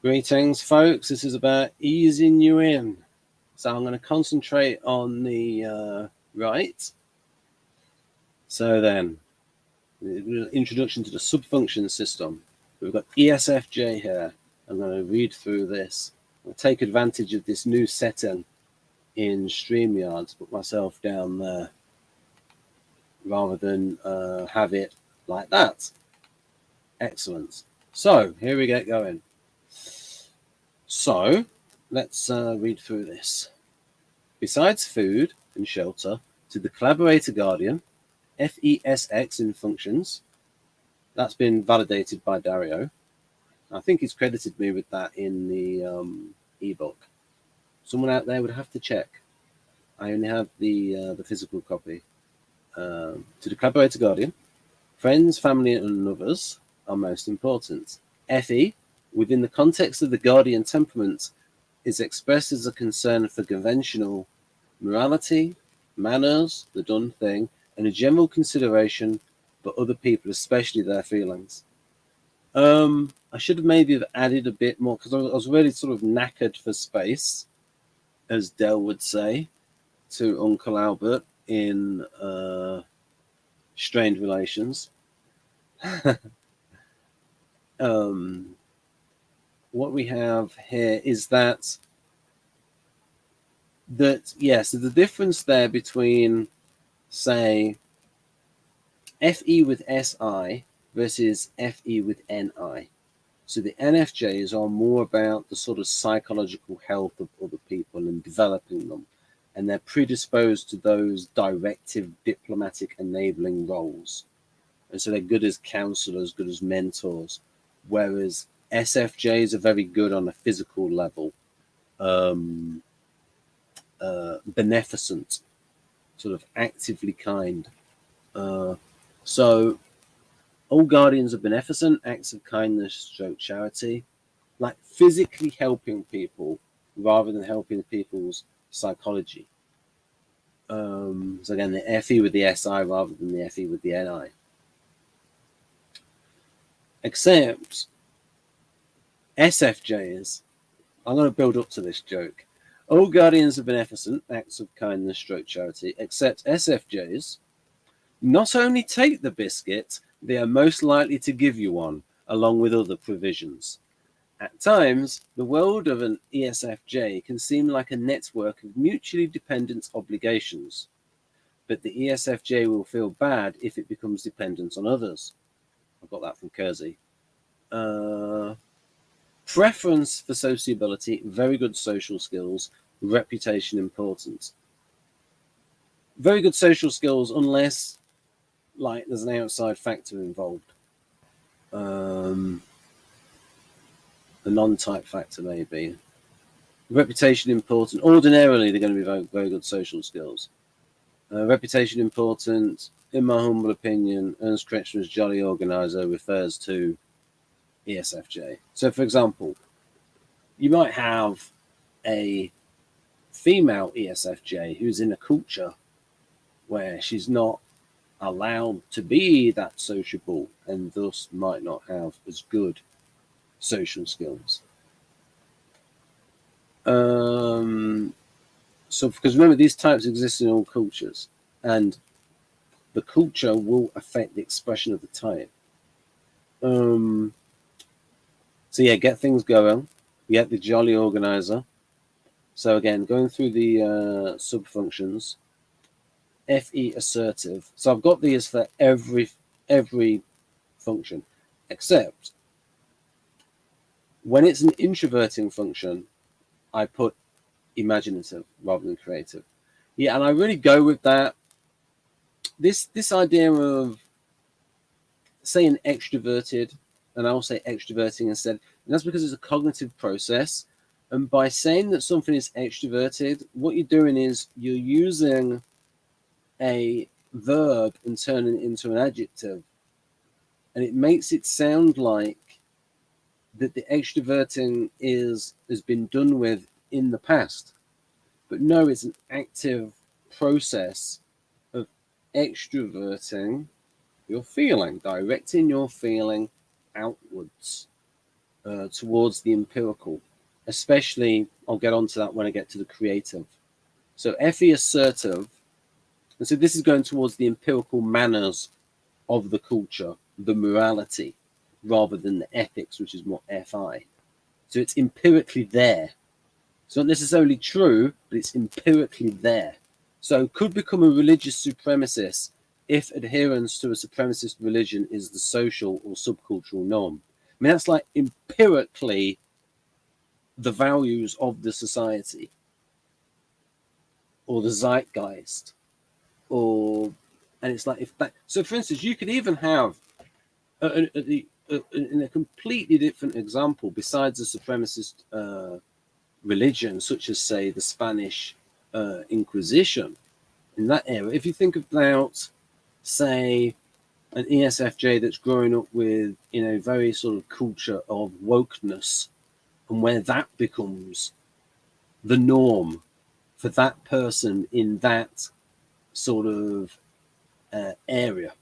Greetings, folks. This is about easing you in. So I'm going to concentrate on the right. So then, the introduction to the subfunction system. We've got ESFJ here. I'm going to read through this. I'll take advantage of this new setting in StreamYard to put myself down there rather than have it like that. Excellent. So here we get going. So let's read through this. Besides food and shelter, to the Collaborator Guardian, FESX in functions, that's been validated by Dario. I think he's credited me with that in the ebook. Someone out there would have to check. I only have the physical copy. To the Collaborator Guardian, friends, family, and others are most important. FE, within the context of the Guardian temperament, is expressed as a concern for conventional morality, manners, the done thing, and a general consideration for other people, especially their feelings. I should have maybe added a bit more because I was really sort of knackered for space, as Dell would say to Uncle Albert in Strained Relations. What we have here is that yes, so the difference there between, say, FE with SI versus FE with NI. So the NFJs are more about the sort of psychological health of other people and developing them, and they're predisposed to those directive, diplomatic, enabling roles. And so they're good as counselors, good as mentors, whereas SFJs are very good on a physical level, beneficent, sort of actively kind. So all guardians are beneficent, acts of kindness, stroke charity, like physically helping people rather than helping people's psychology. So again, the FE with the SI rather than the FE with the NI. Except SFJs, I'm going to build up to this joke. All guardians are beneficent, acts of kindness, stroke charity, except SFJs not only take the biscuit, they are most likely to give you one, along with other provisions. At times, the world of an ESFJ can seem like a network of mutually dependent obligations, but the ESFJ will feel bad if it becomes dependent on others. I've got that from Keirsey. Preference for sociability, very good social skills, reputation important. Very good social skills unless like there's an outside factor involved. A non-type factor maybe. Reputation important. Ordinarily they're going to be very, very good social skills. Reputation important, in my humble opinion, Ernst Kretschmer's Jolly Organizer refers to ESFJ. So, for example, you might have a female ESFJ who's in a culture where she's not allowed to be that sociable and thus might not have as good social skills. So, because remember, these types exist in all cultures, and the culture will affect the expression of the type. So yeah, get things going. Get the Jolly Organizer. So again, going through the subfunctions. FE assertive. So I've got these for every function, except when it's an introverting function, I put imaginative rather than creative. Yeah, and I really go with that. This idea of saying extroverted, and I'll say extroverting instead, and that's because it's a cognitive process. And by saying that something is extroverted, what you're doing is you're using a verb and turning it into an adjective, and it makes it sound like that the extroverting has been done with in the past, but no, it's an active process of extroverting your feeling, directing your feeling outwards. towards the empirical, especially, I'll get onto that when I get to the creative. So FE assertive, and so this is going towards the empirical manners of the culture, the morality, rather than the ethics, which is more FI. So it's empirically there. It's not necessarily true, but it's empirically there. So could become a religious supremacist if adherence to a supremacist religion is the social or subcultural norm. I mean, that's like empirically the values of the society or the zeitgeist, and it's like if that. So, for instance, you could even have in a completely different example besides the supremacist religion, such as say the Spanish Inquisition. In that era, if you think about, say, an ESFJ that's growing up with, very sort of culture of wokeness, and where that becomes the norm for that person in that sort of area,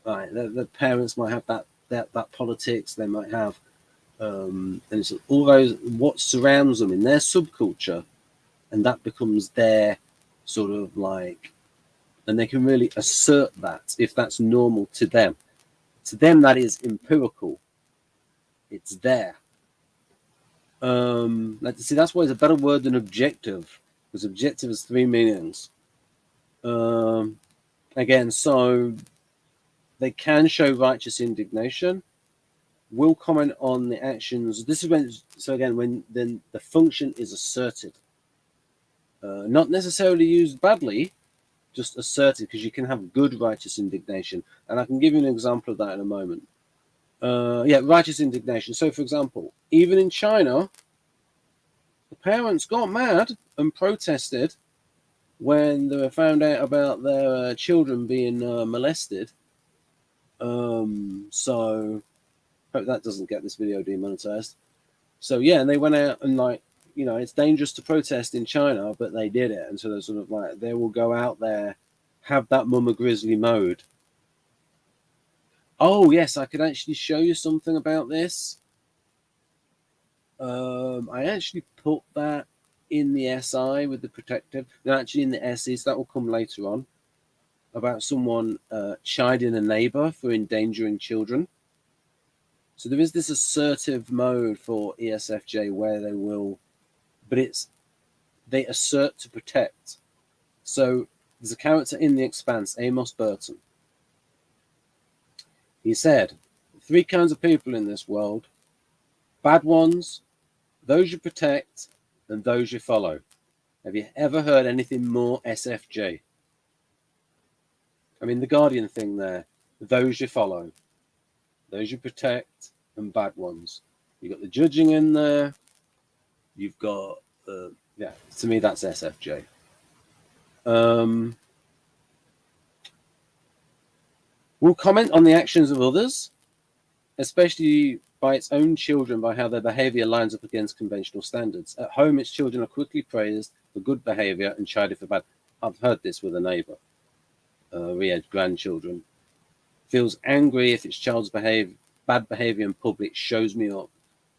right? The parents might have that politics. They might have, and it's all those what surrounds them in their subculture, and that becomes their sort of like, and they can really assert that if that's normal to them. To them, that is empirical. It's there. Let's see, that's why it's a better word than objective, because objective has three meanings. Again, so they can show righteous indignation, will comment on the actions. This is when, so again, when then the function is asserted, not necessarily used badly, just asserted, because you can have good righteous indignation. And I can give you an example of that in a moment. Righteous indignation. So, for example, even in China, the parents got mad and protested when they were found out about their children being molested. So, hope that doesn't get this video demonetized. So, yeah, and they went out and it's dangerous to protest in China, but they did it. And so they're sort of like, they will go out there, have that Mama Grizzly mode. Oh, yes, I could actually show you something about this. I actually put that in the SI with the protective. No, actually in the SE, so that will come later on, about someone chiding a neighbor for endangering children. So there is this assertive mode for ESFJ where they will, but they assert to protect. So there's a character in The Expanse, Amos Burton. He said, 3 kinds of people in this world: bad ones, those you protect, and those you follow. Have you ever heard anything more SFJ? I mean, the Guardian thing there, those you follow, those you protect, and bad ones. You've got the judging in there. You've got, to me, that's SFJ. Will comment on the actions of others, especially by its own children, by how their behavior lines up against conventional standards. At home, its children are quickly praised for good behavior and chided for bad. I've heard this with a neighbor. Riyadh's grandchildren. Feels angry if its child's bad behavior in public shows me up,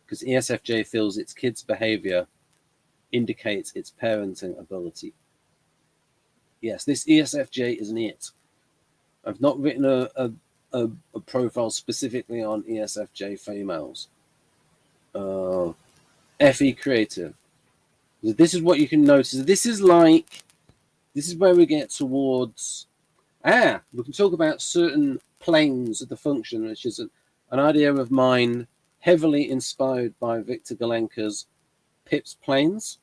because ESFJ feels its kid's behavior indicates its parenting ability. Yes, this ESFJ is an it. I've not written a profile specifically on ESFJ females. FE creative. This is what you can notice. This is where we get towards, we can talk about certain planes of the function, which is an idea of mine heavily inspired by Victor Gulenko's Pip's planes.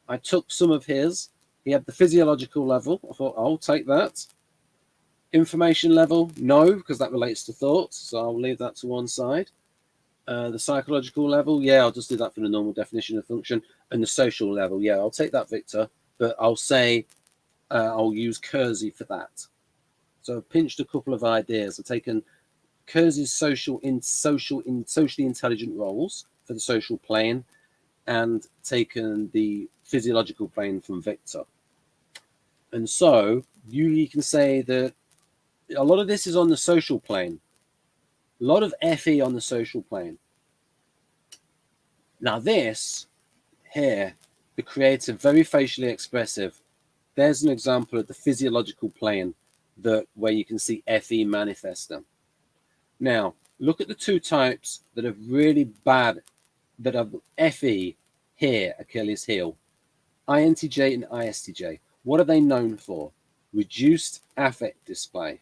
I took some of his. He had the physiological level. I thought, I'll take that. Information level, no, because that relates to thoughts, so I'll leave that to one side. The psychological level, yeah, I'll just do that for the normal definition of function. And the social level, yeah, I'll take that, Victor, but I'll say I'll use Keirsey for that. So I've pinched a couple of ideas. I've taken Keirsey's socially intelligent roles for the social plane, and taken the physiological plane from Victor. And so you can say that a lot of this is on the social plane. A lot of FE on the social plane. Now this here, the creative, very facially expressive. There's an example of the physiological plane where you can see FE manifesting. Now, look at the two types that are really bad, that have FE here, Achilles heel. INTJ and ISTJ. What are they known for? Reduced affect display.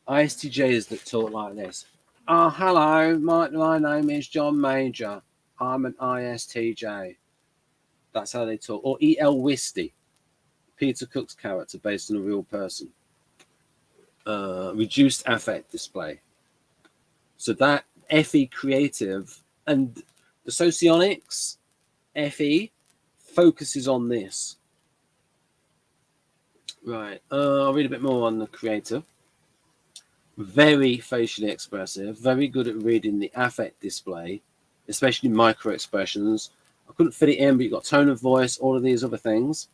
ISTJs that talk like this. Oh, hello, my name is John Major. I'm an ISTJ. That's how they talk. Or E.L. Wisty, Peter Cook's character based on a real person. Reduced affect display. So that FE creative and the Socionics FE focuses on this. Right. I'll read a bit more on the creative. Very facially expressive, very good at reading the affect display, especially micro expressions. I couldn't fit it in, but you've got tone of voice, all of these other things.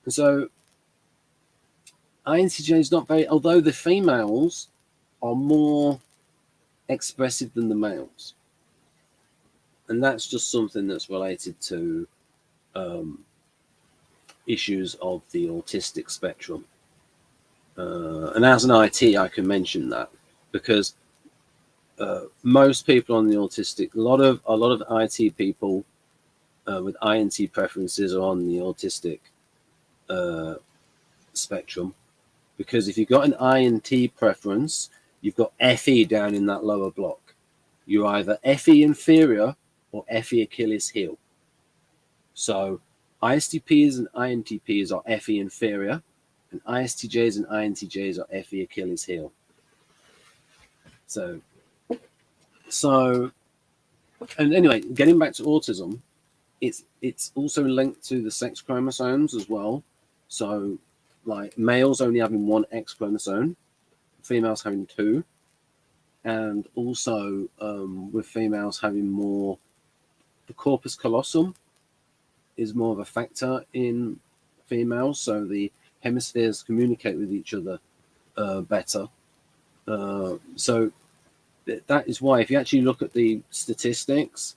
And so INTJ is not very, although the females are more expressive than the males. And that's just something that's related to issues of the autistic spectrum. And as an IT, I can mention that because most people on the autistic, a lot of IT people with INT preferences are on the autistic spectrum, because if you've got an INT preference, you've got FE down in that lower block. You're either FE inferior or FE Achilles heel. So ISTPs and INTPs are FE inferior, and ISTJs and INTJs are FE Achilles heel. So and anyway, getting back to autism, it's also linked to the sex chromosomes as well. So like males only having one X chromosome, females having two, and also with females having more, the corpus callosum is more of a factor in females, so the hemispheres communicate with each other better. So that is why, if you actually look at the statistics,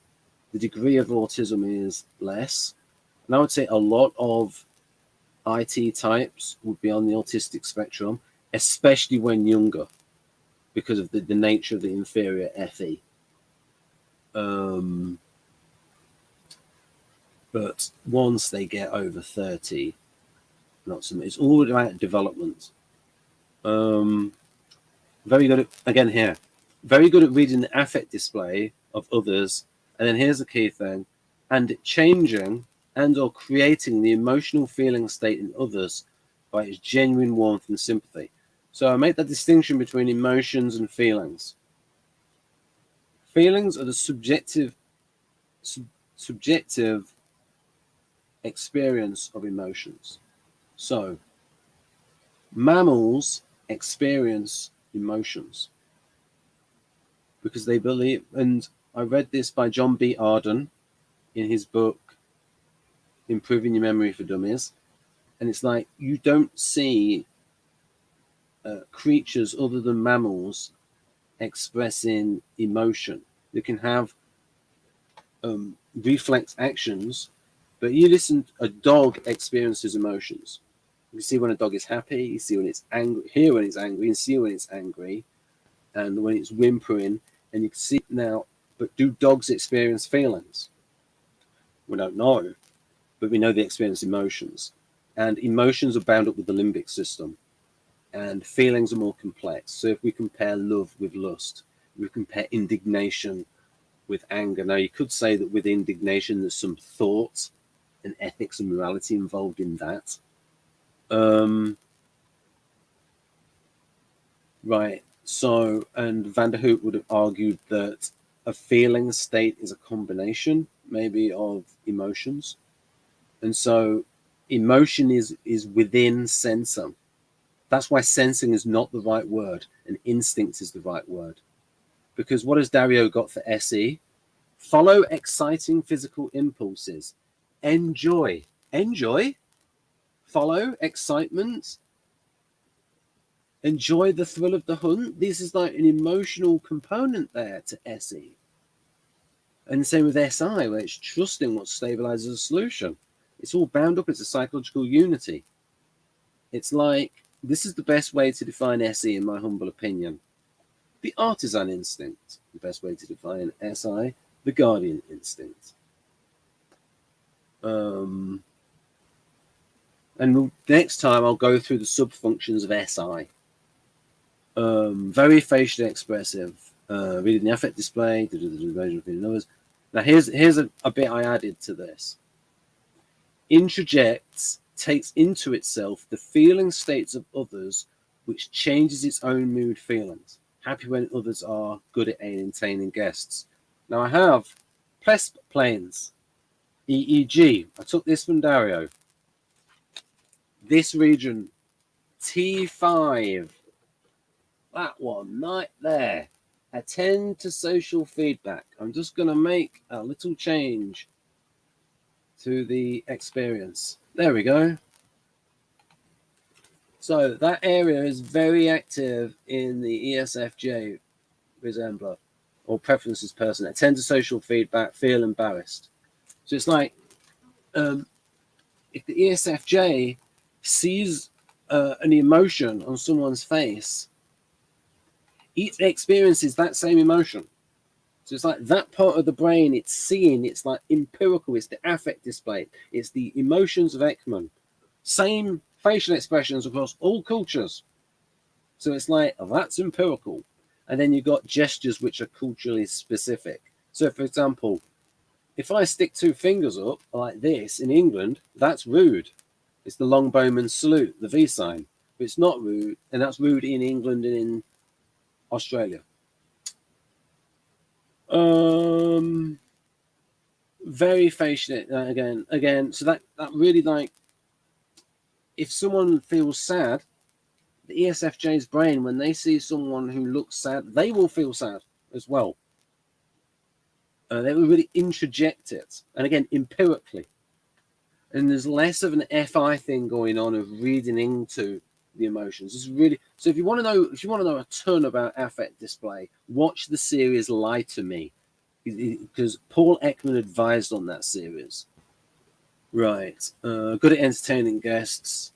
the degree of autism is less. And I would say a lot of IT types would be on the autistic spectrum, especially when younger, because of the nature of the inferior FE. But once they get over 30, not so much. It's all about development. Very good at, again here, very good at reading the affect display of others. And then here's the key thing, and changing and or creating the emotional feeling state in others by its genuine warmth and sympathy. So I make that distinction between emotions and feelings. Feelings are the subjective experience of emotions. So mammals experience emotions because they believe, and I read this by John B. Arden in his book Improving Your Memory for Dummies, and it's like you don't see creatures other than mammals expressing emotion. They can have reflex actions, but you listen, a dog experiences emotions. You see when a dog is happy, you see when it's angry, hear when it's angry, and see when it's angry, and when it's whimpering, and you can see now. But do dogs experience feelings? We don't know, but we know they experience emotions, and emotions are bound up with the limbic system, and feelings are more complex. So if we compare love with lust, we compare indignation with anger. Now you could say that with indignation, there's some thought and ethics and morality involved in that. Right. So, and Van der Hoek would have argued that a feeling state is a combination maybe of emotions. And so emotion is within sensing. That's why sensing is not the right word, and instinct is the right word. Because what has Dario got for SE? Follow exciting physical impulses. Enjoy. Enjoy. Follow excitement. Enjoy the thrill of the hunt. This is like an emotional component there to SE. And the same with SI, where it's trusting what stabilizes a solution. It's all bound up. It's a psychological unity. It's like, this is the best way to define SE, in my humble opinion. The artisan instinct, the best way to define SI, the guardian instinct. And next time I'll go through the subfunctions of SI. Very facially expressive, reading the affect display, Now here's a bit I added to this. Introjects, takes into itself the feeling states of others, which changes its own mood feelings. Happy when others are, good at entertaining guests. Now I have PLESP planes, EEG. I took this from Dario. This region, T5, that one right there. Attend to social feedback. I'm just going to make a little change to the experience. There we go. So that area is very active in the ESFJ resembler or preferences person. Attend to social feedback, feel embarrassed. So it's like if the ESFJ sees an emotion on someone's face, it experiences that same emotion. So it's like that part of the brain it's seeing, it's like empirical, it's the affect display, it's the emotions of Ekman. Same facial expressions across all cultures. So it's like, oh, that's empirical. And then you've got gestures which are culturally specific. So for example, if I stick two fingers up like this in England, that's rude. It's the long bowman salute, the V sign. But it's not rude, and that's rude in England and in Australia. Very facial again. So that really, like, if someone feels sad, the ESFJ's brain, when they see someone who looks sad, they will feel sad as well. They will really introject it, and again, empirically. And there's less of an FI thing going on of reading into the emotions. It's really, so if you want to know a ton about affect display, watch the series Lie to Me, because Paul Ekman advised on that series. Right. Good at entertaining guests.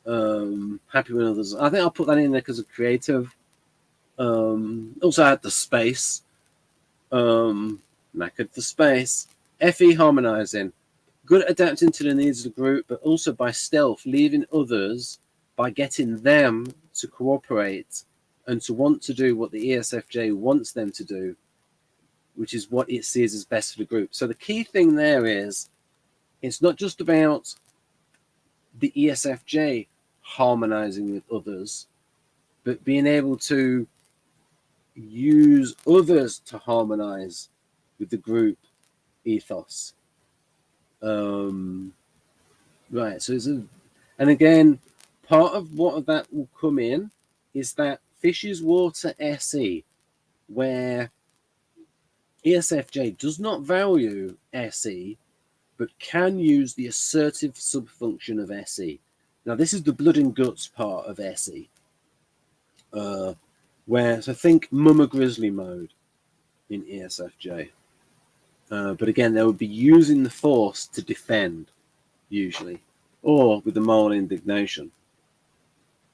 Happy when others. I think I'll put that in there because of creative. Also had the space. Knackered for space. FE harmonizing. Good at adapting to the needs of the group, but also by stealth, leaving others by getting them to cooperate and to want to do what the ESFJ wants them to do, which is what it sees as best for the group. So the key thing there is, it's not just about the ESFJ harmonizing with others, but being able to use others to harmonize with the group ethos. Right, so and again, part of what that will come in is that Fish's Water SE, where ESFJ does not value SE, but can use the assertive subfunction of SE. Now, this is the blood and guts part of SE, where, so think Mama Grizzly mode in ESFJ. But again, they would be using the force to defend, usually, or with the moral indignation.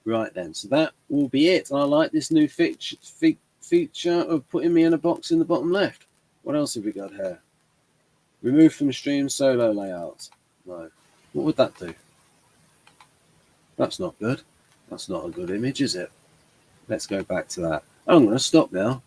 Right then, so that will be it. I like this new feature of putting me in a box in the bottom left. What else have we got here? Remove from stream solo layout. No. What would that do? That's not good. That's not a good image, is it? Let's go back to that. I'm going to stop now.